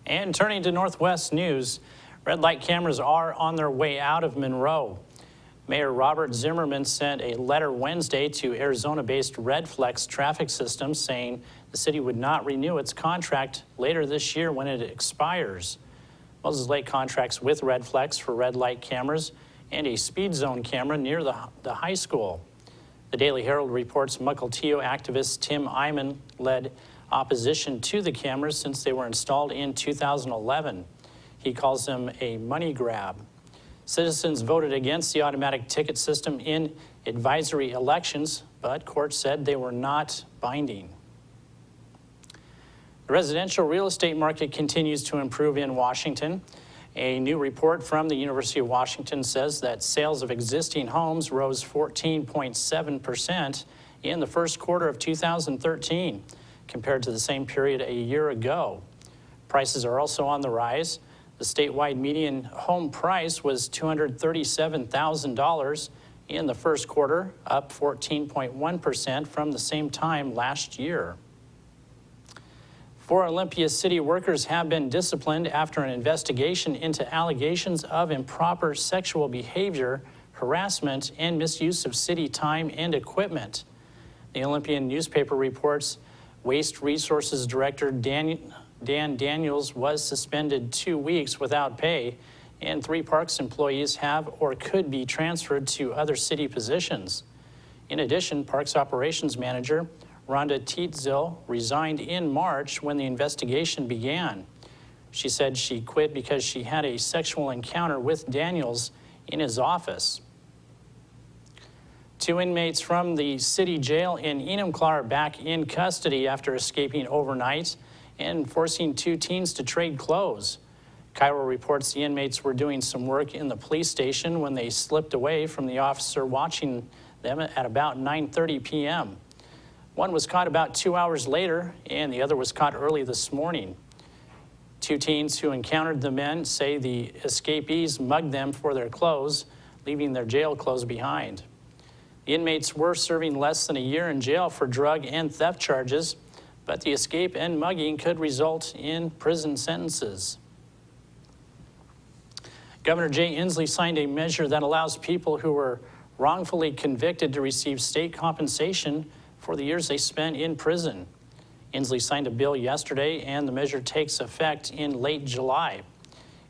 And turning to Northwest news, red light cameras are on their way out of Monroe. Mayor Robert Zimmerman sent a letter Wednesday to Arizona-based Redflex traffic systems saying the city would not renew its contract later this year when it expires. Moses Lake contracts with Redflex for red light cameras and a speed zone camera near the high school. The Daily Herald reports Mukilteo activist Tim Eyman led opposition to the cameras since they were installed in 2011. He calls them a money grab. Citizens voted against the automatic ticket system in advisory elections, but courts said they were not binding. The residential real estate market continues to improve in Washington. A new report from the University of Washington says that sales of existing homes rose 14.7% in the first quarter of 2013 compared to the same period a year ago. Prices are also on the rise. The statewide median home price was $237,000 in the first quarter, up 14.1% from the same time last year. 4 Olympia city workers have been disciplined after an investigation into allegations of improper sexual behavior, harassment, and misuse of city time and equipment. The Olympian newspaper reports Waste Resources Director Dan Daniels was suspended 2 weeks without pay, and 3 Parks employees have or could be transferred to other city positions. In addition, Parks Operations Manager Rhonda Tietzil resigned in March when the investigation began. She said she quit because she had a sexual encounter with Daniels in his office. 2 inmates from the city jail in Enumclaw are back in custody after escaping overnight and forcing 2 teens to trade clothes. Cairo reports the inmates were doing some work in the police station when they slipped away from the officer watching them at about 9:30 p.m. One was caught about 2 hours later, and the other was caught early this morning. 2 teens who encountered the men say the escapees mugged them for their clothes, leaving their jail clothes behind. The inmates were serving less than a year in jail for drug and theft charges, but the escape and mugging could result in prison sentences. Governor Jay Inslee signed a measure that allows people who were wrongfully convicted to receive state compensation for the years they spent in prison. Inslee signed a bill yesterday, and the measure takes effect in late July.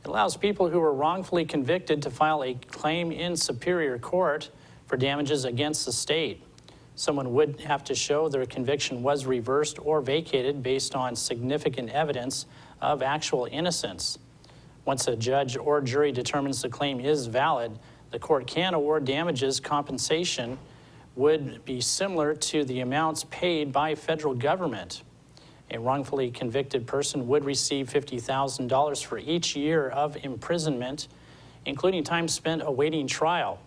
It allows people who were wrongfully convicted to file a claim in Superior Court for damages against the state. Someone would have to show their conviction was reversed or vacated based on significant evidence of actual innocence. Once a judge or jury determines the claim is valid, the court can award damages. Compensation would be similar to the amounts paid by federal government. A wrongfully convicted person would receive $50,000 for each year of imprisonment, including time spent awaiting trial.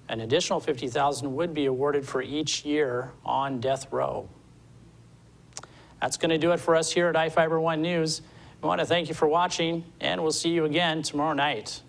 An additional $50,000 would be awarded for each year on death row. That's going to do it for us here at iFIBER 1 News. We want to thank you for watching, and we'll see you again tomorrow night.